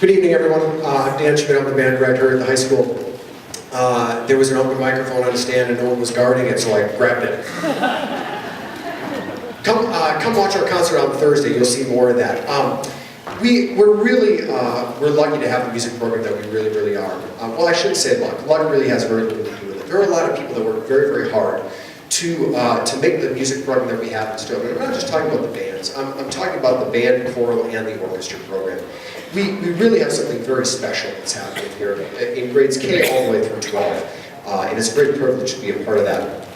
Good evening, everyone. I'm Dan Schmidt. I'm the band director at the high school. There was an open microphone on a stand and no one was guarding it, so I grabbed it. Come watch our concert on Thursday. You'll see more of that. We're lucky to have the music program that we really are. Well, I shouldn't say luck. Luck really has very little to do with it. There are a lot of people that work very hard to make the music program that we have in Stoughton. I'm not just talking about the bands. I'm talking about the band, choral, and the orchestra program. We really have something very special that's happening here in grades K all the way through 12. And it's a great privilege to be a part of that.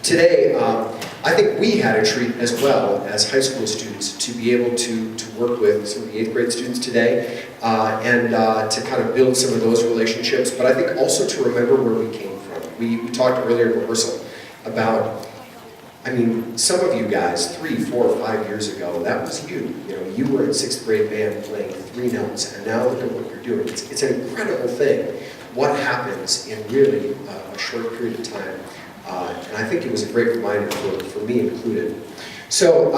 Today, I think we had a treat as well as high school students to be able to work with some of the 8th grade students today and to kind of build some of those relationships, but I think also to remember where we came from. We talked earlier in rehearsal about, I mean, some of you guys, 3, 4, 5 years ago, that was you. You know, you were in 6th grade band playing 3 notes, and now look at what you're doing. It's an incredible thing what happens in really a short period of time. And I think it was a great reminder for me included. So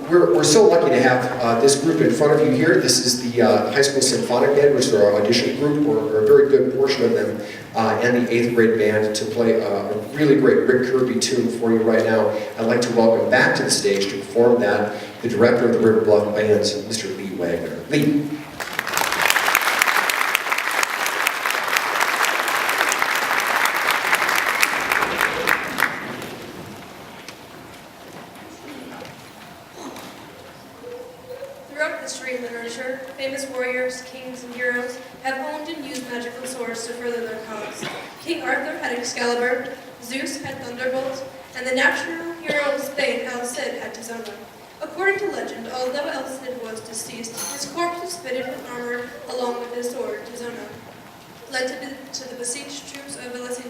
we're so lucky to have this group in front of you here. This is the high school symphonic band, which is our audition group, or a very good portion of them, and the 8th grade band to play a really great Rick Kirby tune for you right now. I'd like to welcome back to the stage to perform that the director of the River Bluff Bands, Mr. Lee Wagner. Lee. Throughout history and literature, famous warriors, kings, and heroes have owned and used magical swords to further their cause. King Arthur had Excalibur, Zeus had Thunderbolt, and the natural hero of Spain, El Cid, had Tizona. According to legend, although El Cid was deceased, his corpse was fitted with armor along with his sword, Tizona, led to the besieged troops of Venecia,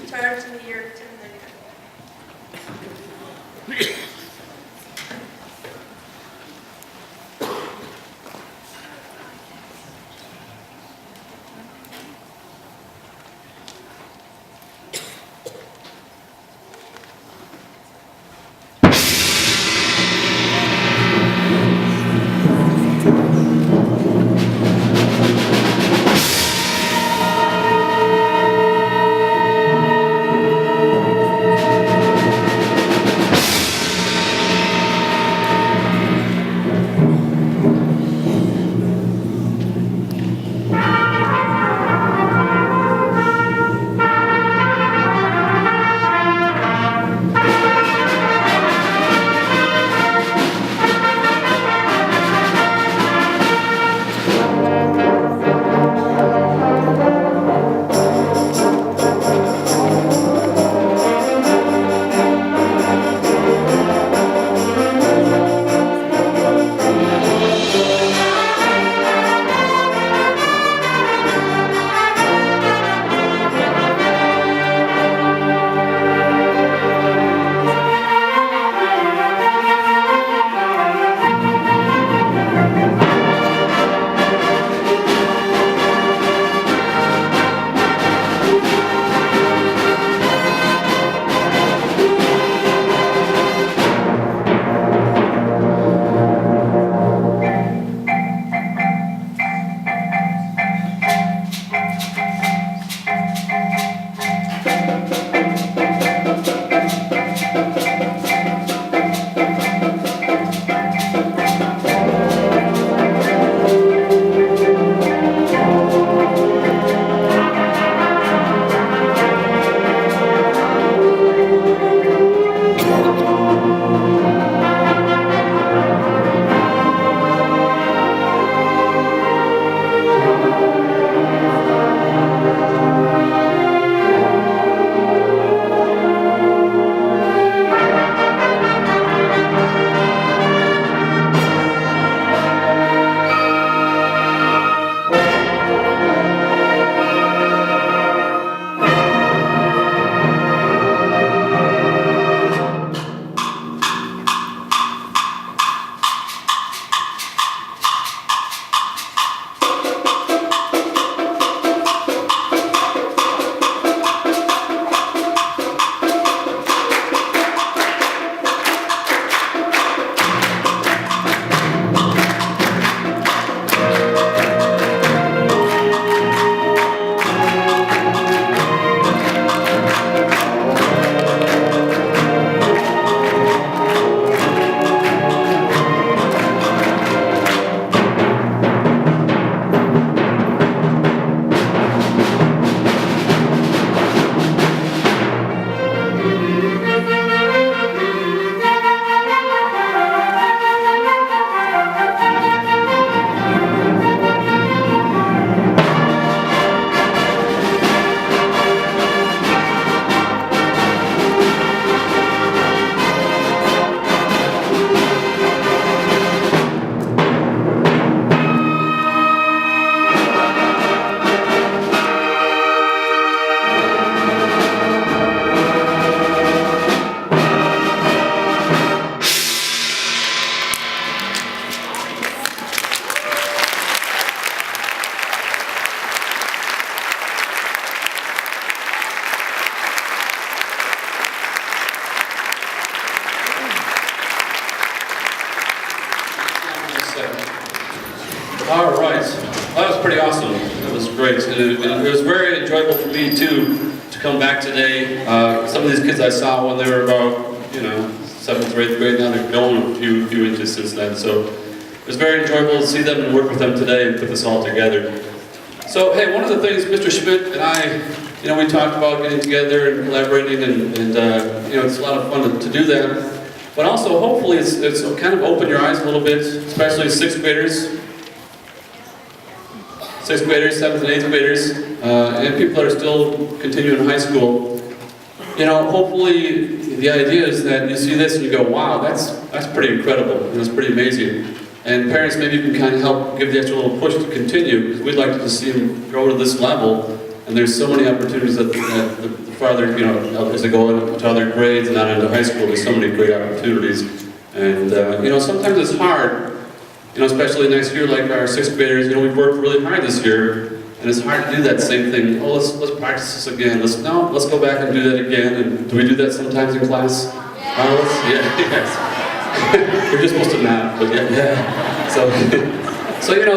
retired in the year 1099. All right. Well, that was pretty awesome. That was great. It was very enjoyable for me, too, to come back today. Some of these kids I saw when they were about, 7th or 8th grade, now they've grown a few inches since then. So it was very enjoyable to see them and work with them today and put this all together. So, hey, one of the things Mr. Schmidt and I, we talked about getting together and collaborating, and it's a lot of fun to do that. But also, hopefully, it's kind of opened your eyes a little bit, especially 6th graders. 6th graders, 7th and 8th graders, and people that are still continuing in high school. Hopefully the idea is that you see this and you go, wow, that's pretty incredible, and it's pretty amazing. And parents, maybe you can kind of help give the extra little push to continue, because we'd like to see them grow to this level. And there's so many opportunities that the farther, as they go into other grades and not into high school, there's so many great opportunities. And, sometimes it's hard, especially next year, like our 6th graders, we've worked really hard this year, and it's hard to do that same thing. Oh, let's practice this again. Let's go back and do that again. And do we do that sometimes in class? Yes. We're just supposed to nap, but yeah. So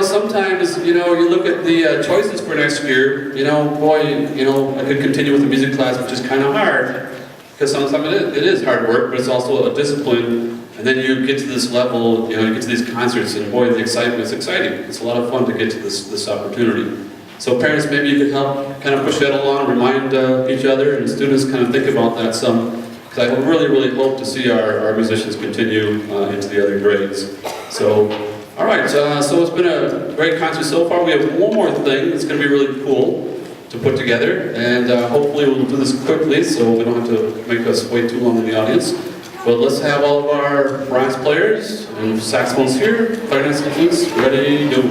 sometimes, you look at the choices for next year, I could continue with the music class, which is kind of hard, because sometimes it is hard work, but it's also a discipline. And then you get to this level, you get to these concerts, and boy, the excitement is exciting. It's a lot of fun to get to this opportunity. So parents, maybe you could help kind of push that along, remind each other, and students kind of think about that some, because I really, really hope to see our musicians continue into the other grades. So, all right, so it's been a great concert so far. We have one more thing that's going to be really cool to put together, and hopefully we'll do this quickly so we don't have to make us wait too long in the audience. But let's have all of our brass players and saxophones here, clarinets and flutes ready to go.